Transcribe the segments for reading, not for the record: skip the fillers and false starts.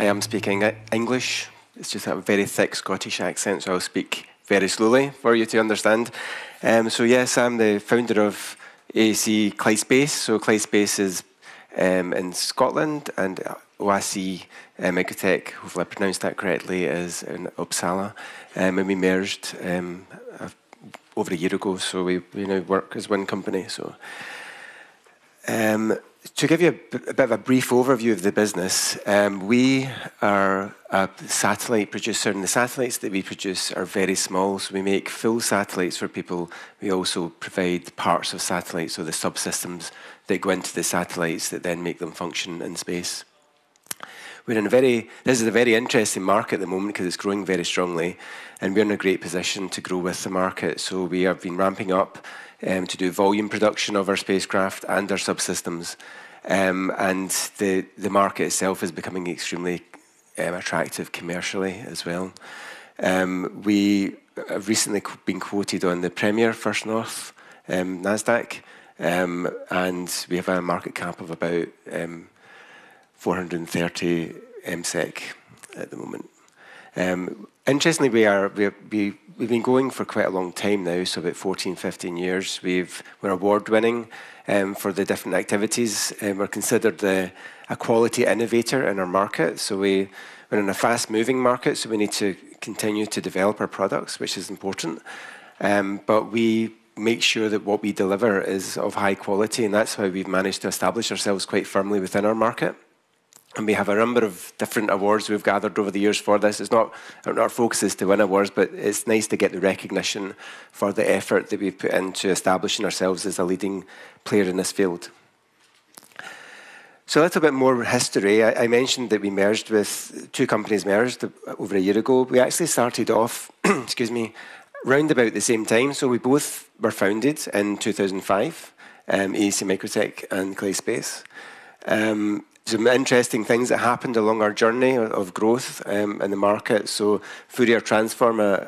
I am speaking English. It's just a very thick Scottish accent, so I'll speak very slowly for you to understand. So yes, I'm the founder of AAC Craig. So Craig is in Scotland, and AAC Microtec, hopefully I pronounced that correctly, is in Uppsala. And we merged over a year ago, so we now work as one company. So to give you a bit of a brief overview of the business, we are a satellite producer, and the satellites that we produce are very small. So we make full satellites for people. We also provide parts of satellites, so the subsystems that go into the satellites that then make them function in space. This is a very interesting market at the moment because it's growing very strongly, and we're in a great position to grow with the market. So we have been ramping up to do volume production of our spacecraft and our subsystems, and the market itself is becoming extremely attractive commercially as well. We have recently been quoted on the Premier First North NASDAQ, and we have a market cap of about 430 MSEK at the moment. Interestingly, we've been going for quite a long time now, so about 14, 15 years. We're award-winning for the different activities. We're considered a quality innovator in our market. So we're in a fast-moving market, so we need to continue to develop our products, which is important. But we make sure that what we deliver is of high quality, and that's how we've managed to establish ourselves quite firmly within our market. And we have a number of different awards we've gathered over the years for this. It's not our focus is to win awards, but it's nice to get the recognition for the effort that we've put into establishing ourselves as a leading player in this field. So a little bit more history. I mentioned that we merged with two companies merged over a year ago. We actually started off, excuse me, round about the same time. So we both were founded in 2005, AAC Microtec and Craig. Some interesting things that happened along our journey of growth in the market. So Fourier Transform, a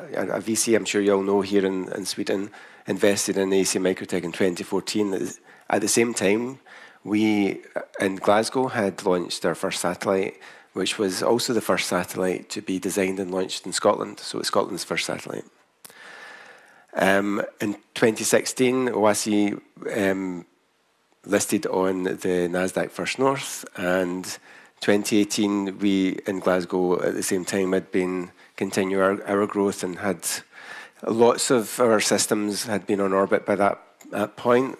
VC I'm sure you all know here in Sweden, invested in AAC Microtec in 2014. At the same time, we in Glasgow had launched our first satellite, which was also the first satellite to be designed and launched in Scotland. So it's Scotland's first satellite. In 2016, AAC listed on the NASDAQ First North, and 2018 we in Glasgow at the same time had been continue our growth and had lots of our systems had been on orbit by that point.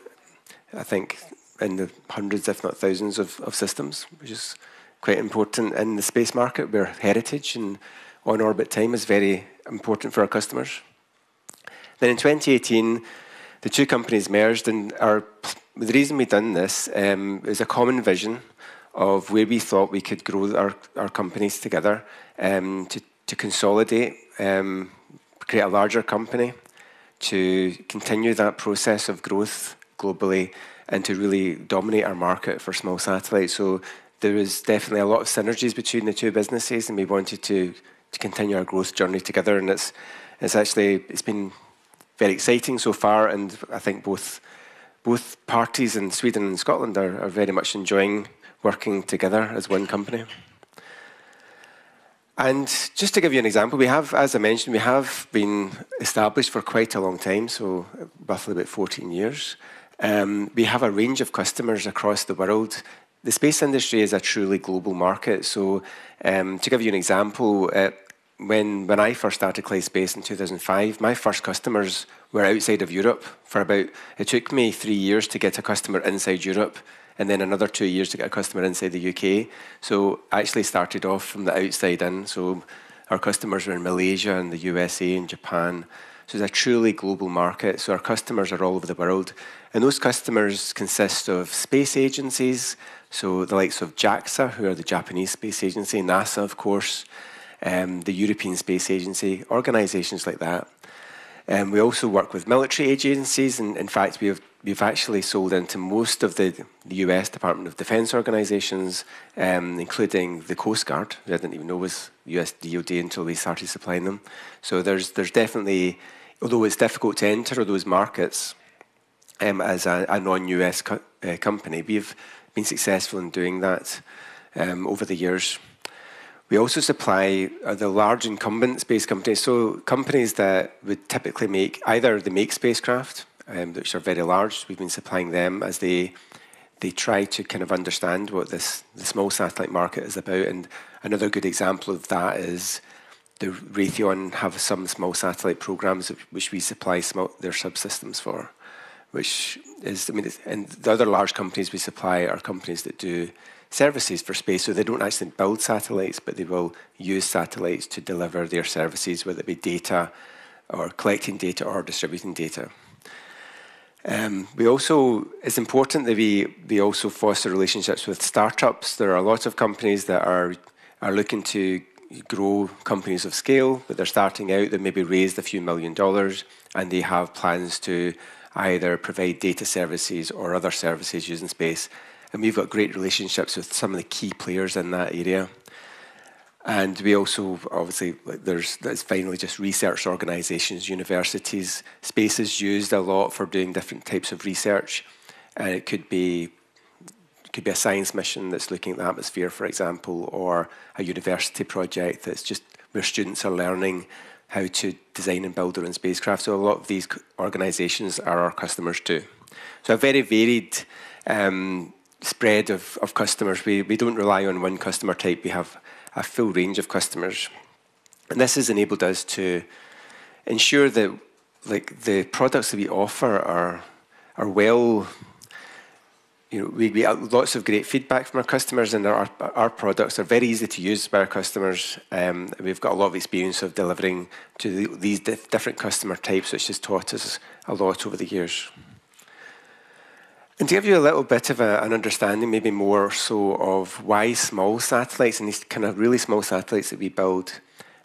I think in the hundreds, if not thousands, of systems, which is quite important in the space market where heritage and on-orbit time is very important for our customers. Then in 2018, the two companies merged, and the reason we've done this is a common vision of where we thought we could grow our companies together to consolidate, create a larger company, to continue that process of growth globally, and to really dominate our market for small satellites. So there was definitely a lot of synergies between the two businesses, and we wanted to continue our growth journey together. And it's been very exciting so far, and I think both parties in Sweden and Scotland are very much enjoying working together as one company. And just to give you an example, we have, as I mentioned, we have been established for quite a long time, so roughly about 14 years. We have a range of customers across the world. The space industry is a truly global market. So to give you an example, when I first started Craig in 2005, my first customers were outside of Europe it took me 3 years to get a customer inside Europe, and then another 2 years to get a customer inside the UK. So I actually started off from the outside in. So our customers were in Malaysia and the USA and Japan. So it's a truly global market. So our customers are all over the world. And those customers consist of space agencies, so the likes of JAXA, who are the Japanese space agency, NASA, of course, the European Space Agency, organizations like that. We also work with military agencies, and in fact, we've actually sold into most of the US Department of Defense organizations, including the Coast Guard, who I didn't even know was US DoD until we started supplying them. So there's definitely, although it's difficult to enter those markets as a non-US company, we've been successful in doing that over the years. We also supply the large incumbent space companies, so companies that would typically make, either they make spacecraft, which are very large. We've been supplying them as they try to kind of understand what the small satellite market is about. And another good example of that is the Raytheon have some small satellite programs which we supply their subsystems for, which is, I mean, and the other large companies we supply are companies that do services for space, so they don't actually build satellites, but they will use satellites to deliver their services, whether it be data or collecting data or distributing data. It's important that we also foster relationships with startups. There are a lot of companies that are looking to grow companies of scale, but they're starting out, they maybe raised a few $1 million, and they have plans to either provide data services or other services using space. And we've got great relationships with some of the key players in that area. And we also, obviously, there's finally just research organizations, universities. Space is used a lot for doing different types of research. And it could be a science mission that's looking at the atmosphere, for example, or a university project that's just where students are learning how to design and build their own spacecraft. So a lot of these organizations are our customers too. So a very varied spread of customers. We don't rely on one customer type. We have a full range of customers. And this has enabled us to ensure that the products that we offer are well, we get lots of great feedback from our customers, and our products are very easy to use by our customers. We've got a lot of experience of delivering to these different customer types, which has taught us a lot over the years. And to give you a little bit of an understanding, maybe more so, of why small satellites and these kind of really small satellites that we build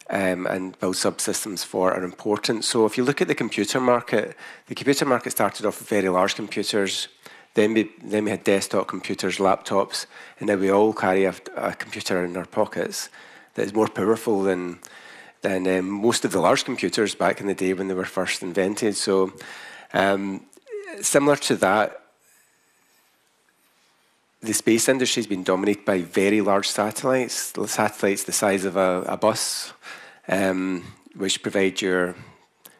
and build subsystems for are important. So if you look at the computer market started off with very large computers. Then we had desktop computers, laptops, and now we all carry a computer in our pockets that is more powerful than most of the large computers back in the day when they were first invented. So similar to that, the space industry has been dominated by very large satellites the size of a bus, which provide your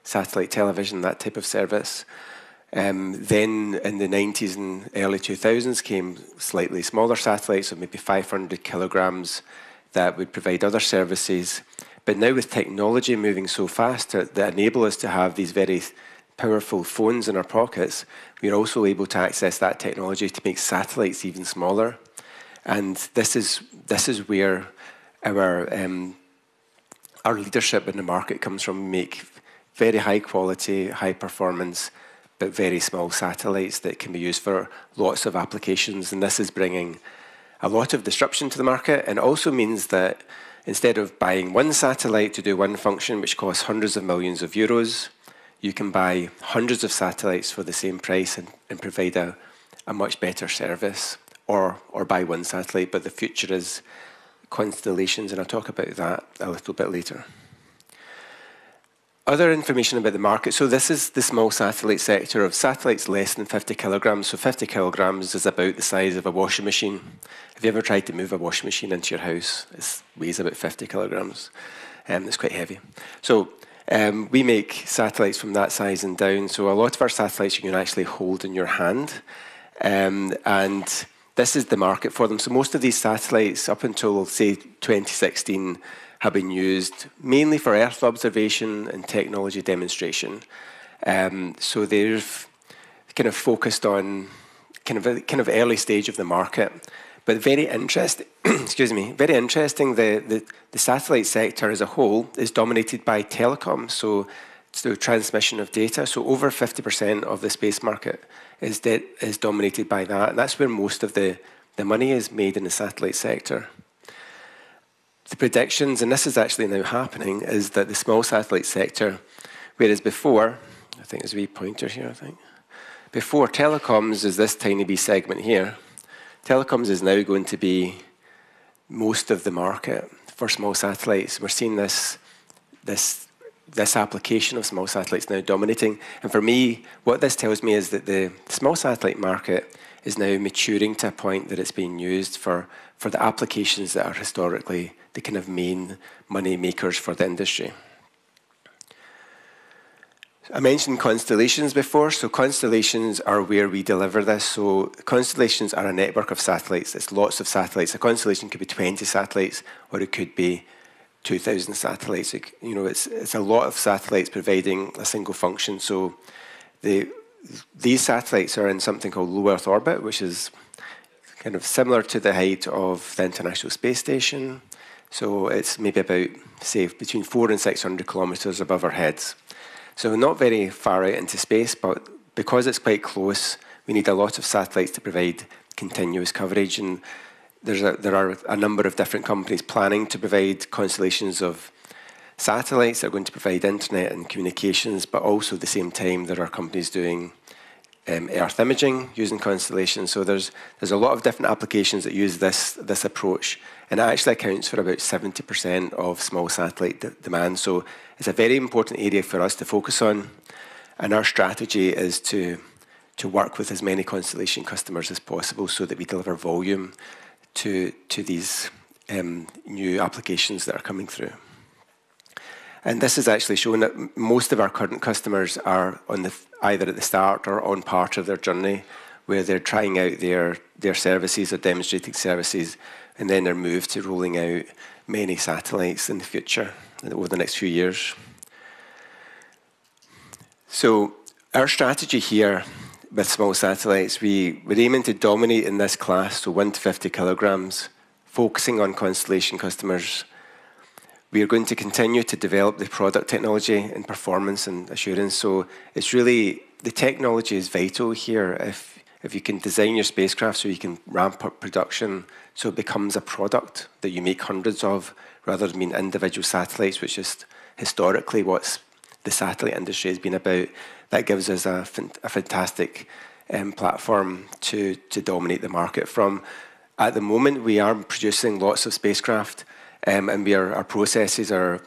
satellite television, that type of service. Then in the 90s and early 2000s came slightly smaller satellites of maybe 500 kilograms that would provide other services. But now with technology moving so fast that enable us to have these very powerful phones in our pockets, we're also able to access that technology to make satellites even smaller. And this is where our leadership in the market comes from. We make very high quality, high performance, but very small satellites that can be used for lots of applications. And this is bringing a lot of disruption to the market, and also means that instead of buying one satellite to do one function, which costs hundreds of millions of euros, you can buy hundreds of satellites for the same price and provide a much better service, or buy one satellite. But the future is constellations, and I'll talk about that a little bit later. Other information about the market. So this is the small satellite sector of satellites less than 50 kilograms. So 50 kilograms is about the size of a washing machine. Have you ever tried to move a washing machine into your house? It weighs about 50 kilograms. It's quite heavy. So we make satellites from that size and down. So a lot of our satellites you can actually hold in your hand. And this is the market for them. So most of these satellites, up until, say, 2016, have been used mainly for Earth observation and technology demonstration. So they've kind of focused on kind of early stage of the market. But very interesting, very interesting, the satellite sector as a whole is dominated by telecom, so it's the transmission of data. So over 50% of the space market is dominated by that. And that's where most of the money is made in the satellite sector. The predictions, and this is actually now happening, is that the small satellite sector, whereas before, I think there's a wee pointer here, I think. Before, telecoms is this tiny wee segment here. Telecoms is now going to be most of the market for small satellites. We're seeing this application of small satellites now dominating. And for me, what this tells me is that the small satellite market is now maturing to a point that it's being used for the applications that are historically the kind of main money makers for the industry. I mentioned constellations before, so constellations are where we deliver this. So constellations are a network of satellites. It's lots of satellites. A constellation could be 20 satellites, or it could be 2,000 satellites. It's a lot of satellites providing a single function. So these satellites are in something called low Earth orbit, which is kind of similar to the height of the International Space Station. So it's maybe about, say, between 400 and 600 kilometers above our heads. So not very far out into space, but because it's quite close, we need a lot of satellites to provide continuous coverage. And there are a number of different companies planning to provide constellations of satellites that are going to provide internet and communications, but also at the same time there are companies doing Earth imaging using constellations. So there's a lot of different applications that use this approach, and it actually accounts for about 70% of small satellite demand. So it's a very important area for us to focus on, and our strategy is to work with as many constellation customers as possible so that we deliver volume to these new applications that are coming through. And this is actually showing that most of our current customers are either at the start or on part of their journey, where they're trying out their services or demonstrating services, and then they're moved to rolling out many satellites in the future over the next few years. So our strategy here with small satellites, we're aiming to dominate in this class, so 1 to 50 kilograms, focusing on constellation customers. We are going to continue to develop the product technology and performance and assurance. So it's really, the technology is vital here. If you can design your spacecraft so you can ramp up production so it becomes a product that you make hundreds of, rather than being individual satellites, which is historically what the satellite industry has been about, that gives us a fantastic platform to dominate the market from. At the moment, we are producing lots of spacecraft, and our processes are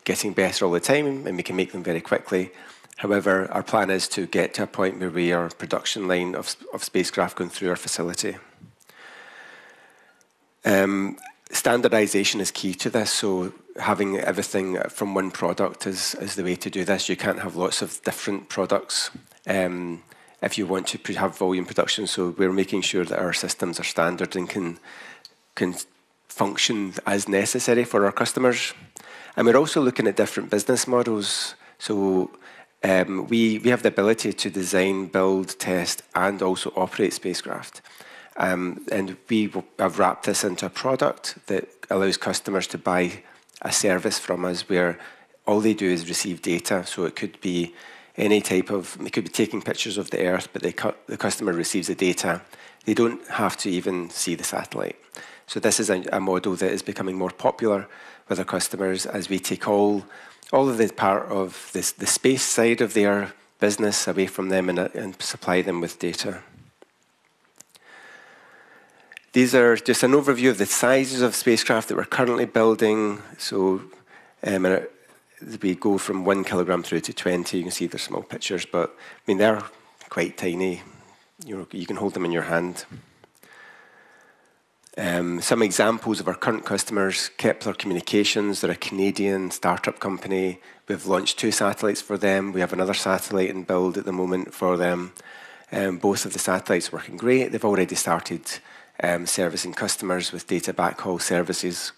getting better all the time, and we can make them very quickly. However, our plan is to get to a point where we are a production line of spacecraft going through our facility. Standardization is key to this, so having everything from one product is the way to do this. You can't have lots of different products if you want to have volume production, so we're making sure that our systems are standard and can function as necessary for our customers. And we're also looking at different business models. So we have the ability to design, build, test, and also operate spacecraft. And we have wrapped this into a product that allows customers to buy a service from us where all they do is receive data. So it could be any type of, it could be taking pictures of the Earth, but the customer receives the data. They don't have to even see the satellite. So this is a model that is becoming more popular with our customers as we take all of the part of the space side of their business away from them and supply them with data. These are just an overview of the sizes of spacecraft that we're currently building. So we go from 1 kilogram through to 20. You can see they're small pictures, but I mean, they're quite tiny. You can hold them in your hand. Some examples of our current customers: Kepler Communications. They're a Canadian startup company. We've launched 2 satellites for them. We have another satellite in build at the moment for them. Both of the satellites are working great. They've already started servicing customers with data backhaul services.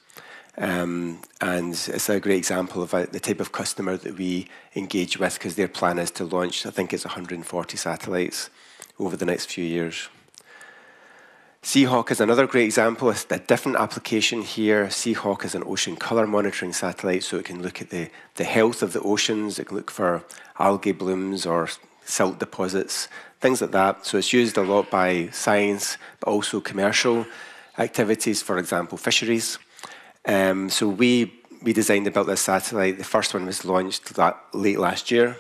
And it's a great example of the type of customer that we engage with, because their plan is to launch, I think it's 140 satellites over the next few years. Seahawk is another great example. It's a different application here. Seahawk is an ocean color monitoring satellite, so it can look at the health of the oceans. It can look for algae blooms or silt deposits, things like that. So it's used a lot by science, but also commercial activities, for example, fisheries. So we designed and built this satellite. The first one was launched late last year.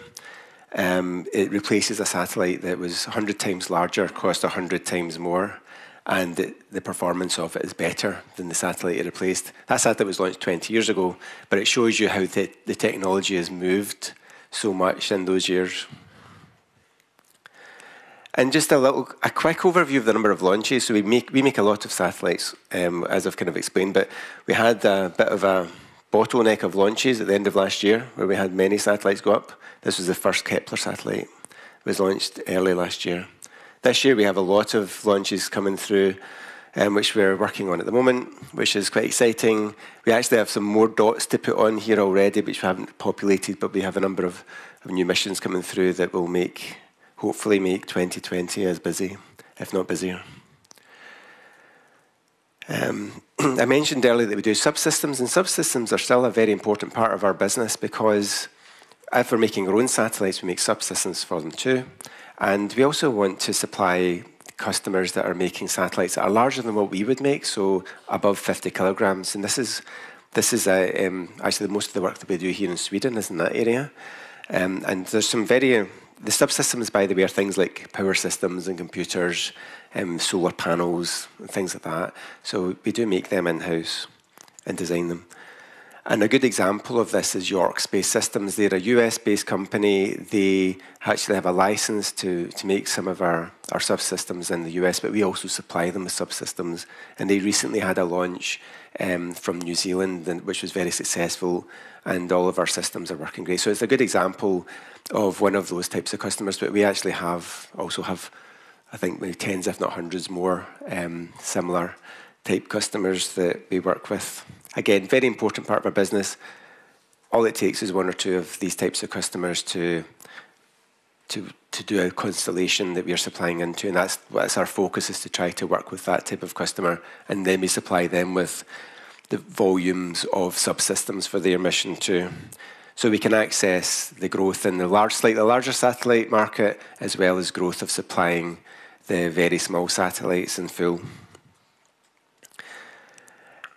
It replaces a satellite that was 100 times larger, cost 100 times more, and the performance of it is better than the satellite it replaced. That satellite was launched 20 years ago, but it shows you how the technology has moved so much in those years. And just a quick overview of the number of launches. So we make a lot of satellites, as I've kind of explained, but we had a bit of a bottleneck of launches at the end of last year, where we had many satellites go up. This was the first Kepler satellite. It was launched early last year. This year we have a lot of launches coming through, which we're working on at the moment, which is quite exciting. We actually have some more dots to put on here already, which we haven't populated, but we have a number of new missions coming through that will hopefully make 2020 as busy, if not busier. I mentioned earlier that we do subsystems, and subsystems are still a very important part of our business, because if we're making our own satellites, we make subsystems for them too. And we also want to supply customers that are making satellites that are larger than what we would make, so above 50 kilograms. And this is actually most of the work that we do here in Sweden is in that area. And there's some the subsystems, by the way, are things like power systems and computers, solar panels, and things like that. So we do make them in-house and design them. And a good example of this is York Space Systems. They're a US-based company. They actually have a license to make some of our subsystems in the US, but we also supply them with subsystems. And they recently had a launch from New Zealand, which was very successful, and all of our systems are working great. So it's a good example of one of those types of customers, but we actually also have, I think, maybe tens, if not hundreds more similar type customers that we work with. Again, very important part of our business. All it takes is one or two of these types of customers to do a constellation that we are supplying into, and that's our focus, is to try to work with that type of customer, and then we supply them with the volumes of subsystems for their mission too. So we can access the growth in the slightly larger satellite market, as well as growth of supplying the very small satellites in full.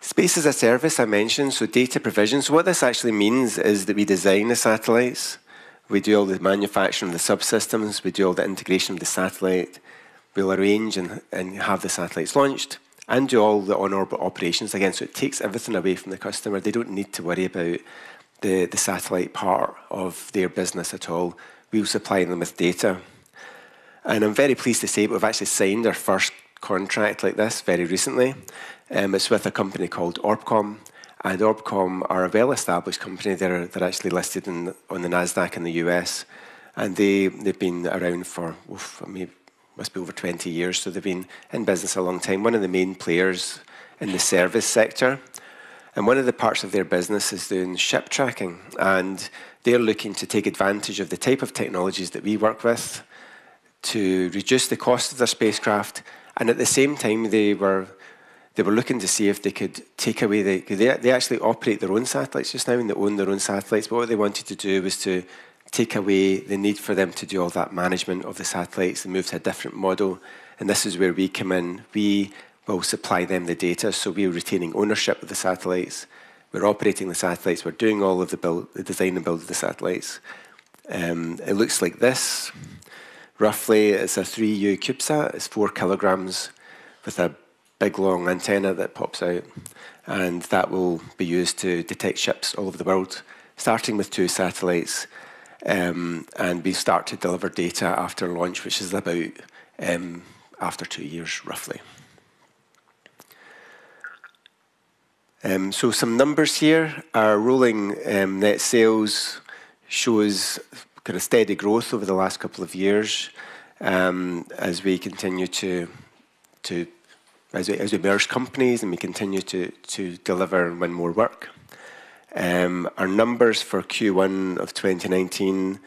Space as a service, I mentioned, so data provision. So what this actually means is that we design the satellites, we do all the manufacturing of the subsystems, we do all the integration of the satellite, we'll arrange and have the satellites launched, and do all the on-orbit operations again. So it takes everything away from the customer. They don't need to worry about the satellite part of their business at all. We'll supply them with data. And I'm very pleased to say we've actually signed our first contract like this very recently. It's with a company called Orbcomm, and Orbcomm are a well-established company. They're actually listed on the NASDAQ in the US, and they've been around for must be over 20 years, so they've been in business a long time. One of the main players in the service sector, and one of the parts of their business is doing ship tracking, and they're looking to take advantage of the type of technologies that we work with to reduce the cost of their spacecraft, and at the same time they were looking to see if they could take away they actually operate their own satellites just now, and they own their own satellites, but what they wanted to do was to take away the need for them to do all that management of the satellites and move to a different model. And this is where we come in. We will supply them the data, so we're retaining ownership of the satellites, we're operating the satellites, we're doing all of the design and build of the satellites. It looks like this. Roughly, it's a 3U CubeSat. It's 4 kilograms with a big long antenna that pops out, and that will be used to detect ships all over the world, starting with 2 satellites, and we start to deliver data after launch, which is about after 2 years, roughly. So some numbers here. Our rolling net sales shows kind of steady growth over the last couple of years, as we continue as we merge companies and we continue to deliver and win more work. Our numbers for Q1 of 2019,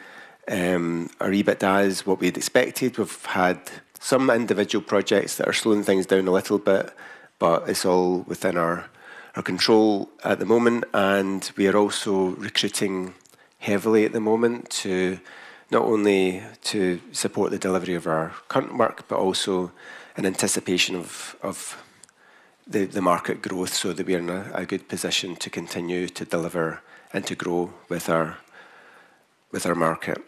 our EBITDA is what we had expected. We've had some individual projects that are slowing things down a little bit, but it's all within our control at the moment, and we are also recruiting heavily at the moment to not only to support the delivery of our current work, but also in anticipation of the market growth, so that we are in a good position to continue to deliver and to grow with our market.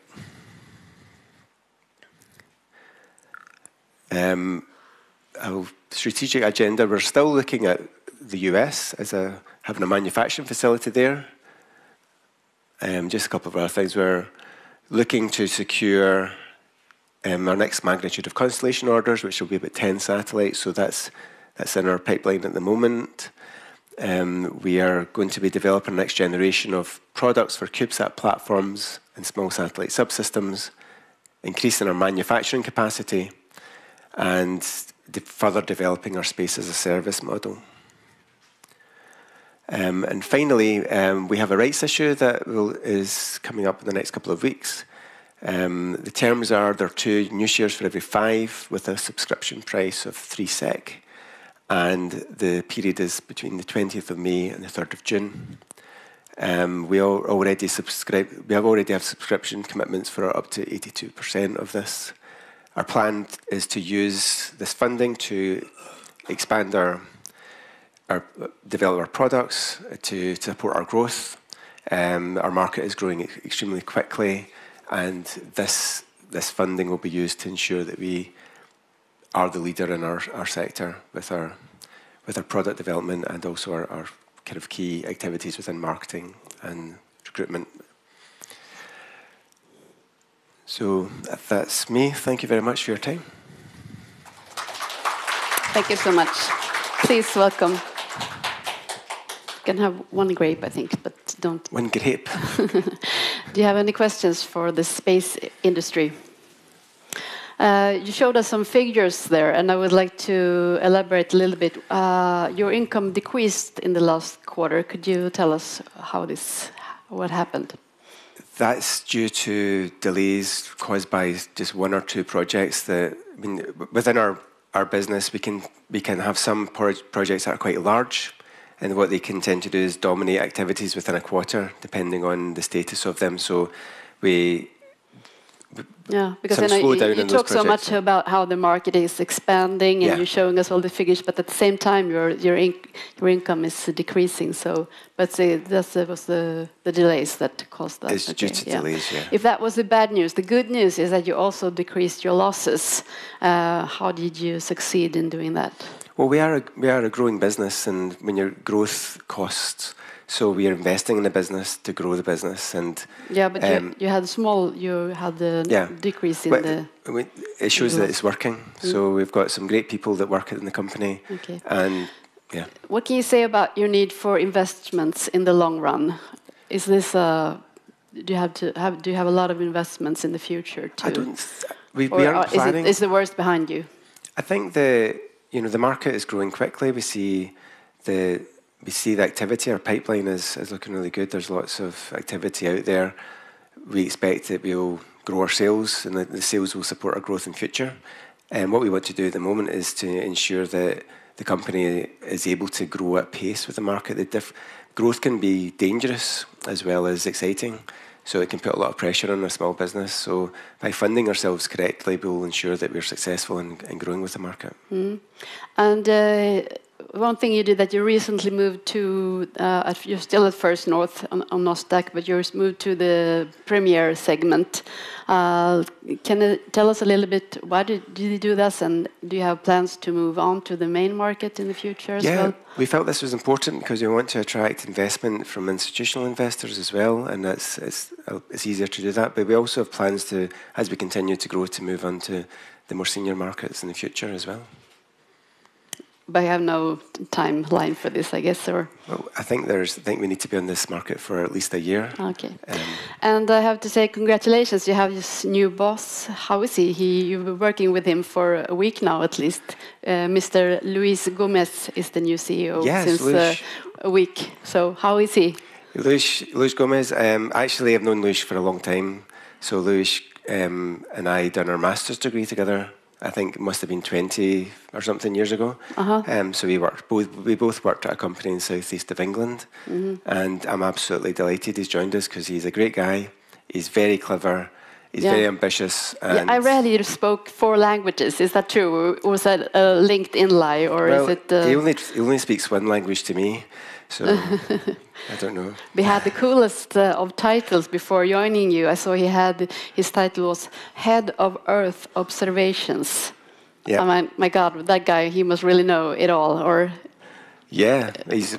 Our strategic agenda, we're still looking at the US as having a manufacturing facility there. Just a couple of other things. We're looking to secure our next magnitude of constellation orders, which will be about 10 satellites. So that's in our pipeline at the moment. We are going to be developing the next generation of products for CubeSat platforms and small satellite subsystems, increasing our manufacturing capacity, and further developing our space as a service model. And finally, we have a rights issue that is coming up in the next couple of weeks. The terms are there are 2 new shares for every 5 with a subscription price of 3 SEK. And the period is between the 20th of May and the 3rd of June. We already have subscription commitments for up to 82% of this. Our plan is to use this funding to expand develop our products, to support our growth. Our market is growing extremely quickly, and this funding will be used to ensure that we are the leader in our sector with our product development and also our kind of key activities within marketing and recruitment. So that's me. Thank you very much for your time. Thank you so much. Please welcome. You can have 1 grape, I think, but don't. 1 grape. Do you have any questions for the space industry? You showed us some figures there, and I would like to elaborate a little bit. Your income decreased in the last quarter. Could you tell us what happened? That's due to delays caused by just 1 or 2 projects. Within our business, we can have some projects that are quite large, and what they can tend to do is dominate activities within a quarter, depending on the status of them. So because I know you talk so much about how the market is expanding, and you're showing us all the figures, but at the same time, your income is decreasing. So, but that was the delays that caused that. It's due to delays, yeah. If that was the bad news, the good news is that you also decreased your losses. How did you succeed in doing that? Well, we are a growing business, and when your growth costs. So we are investing in the business to grow the business, and but you had the decrease in the. It shows that it's working. So we've got some great people that work in the company, and What can you say about your need for investments in the long run? Is this do you have a lot of investments in the future too? I don't. We aren't planning. Is the worst behind you? I think the market is growing quickly. We see the activity. Our pipeline is looking really good. There's lots of activity out there. We expect that we'll grow our sales, and the sales will support our growth in future. And what we want to do at the moment is to ensure that the company is able to grow at pace with the market. Growth can be dangerous as well as exciting, so it can put a lot of pressure on a small business. So by funding ourselves correctly, we will ensure that we're successful in growing with the market. And one thing you did, that you recently moved to, you're still at First North on Nasdaq, but you're moved to the Premier segment. Can you tell us a little bit, why did you do this, and do you have plans to move on to the main market in the future as well? We felt this was important because we want to attract investment from institutional investors as well, and it's easier to do that. But we also have plans to, as we continue to grow, to move on to the more senior markets in the future as well. But I have no timeline for this, I guess, or? Well, I think we need to be on this market for at least a year. Okay. And I have to say congratulations. You have this new boss. How is he? You've been working with him for a week now, at least. Mr. Luis Gomez is the new CEO since a week. So how is he? Luis Gomez. Actually, I've known Luis for a long time. So Luis and I done our master's degree together. I think it must have been 20 or something years ago. So we both worked at a company in southeast of England, and I'm absolutely delighted he's joined us because he's a great guy. He's very clever. He's very ambitious. And I read you spoke 4 languages. Is that true? Or was that a LinkedIn lie, or is it? He only speaks 1 language to me, so I don't know. We had the coolest of titles before joining you. I saw his title was Head of Earth Observations. Yeah. I mean, my God, that guy, he must really know it all, or? Yeah, he's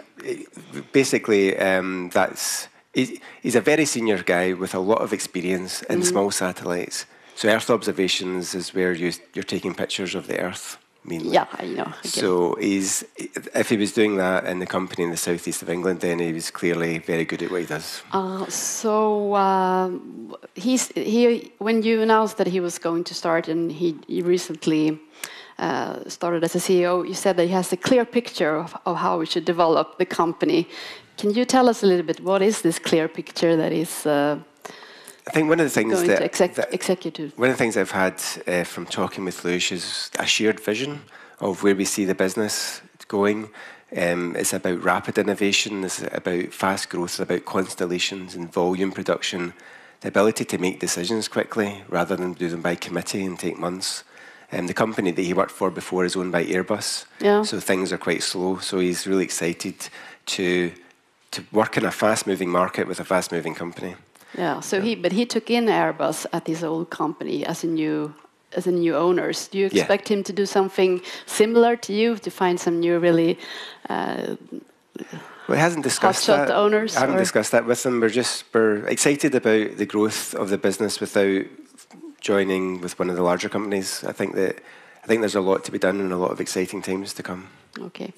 basically he's a very senior guy with a lot of experience in small satellites. So Earth observations is where you're taking pictures of the Earth, mainly. Yeah, I know. So if he was doing that in the company in the southeast of England, then he was clearly very good at what he does. When you announced that he was going to start, and he recently started as a CEO, you said that he has a clear picture of how we should develop the company. Can you tell us a little bit, what is this clear picture that is I think one of the things executive? One of the things I've had from talking with Lush is a shared vision of where we see the business going. It's about rapid innovation, it's about fast growth, it's about constellations and volume production, the ability to make decisions quickly rather than do them by committee and take months. The company that he worked for before is owned by Airbus, so things are quite slow. So he's really excited to work in a fast-moving market with a fast-moving company. Yeah. So he took in Airbus at his old company as a new owners. Do you expect him to do something similar to you, to find some new really? Well, he hasn't discussed that. Owners. I haven't discussed that with him. We're excited about the growth of the business without joining with one of the larger companies. I think there's a lot to be done and a lot of exciting times to come. Okay,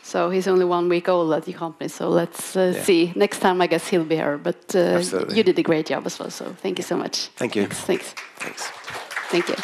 so he's only 1 week old at the company, so let's see. Next time, I guess he'll be here, but you did a great job as well, so thank you so much. Thank you. Thanks. Thanks. Thank you.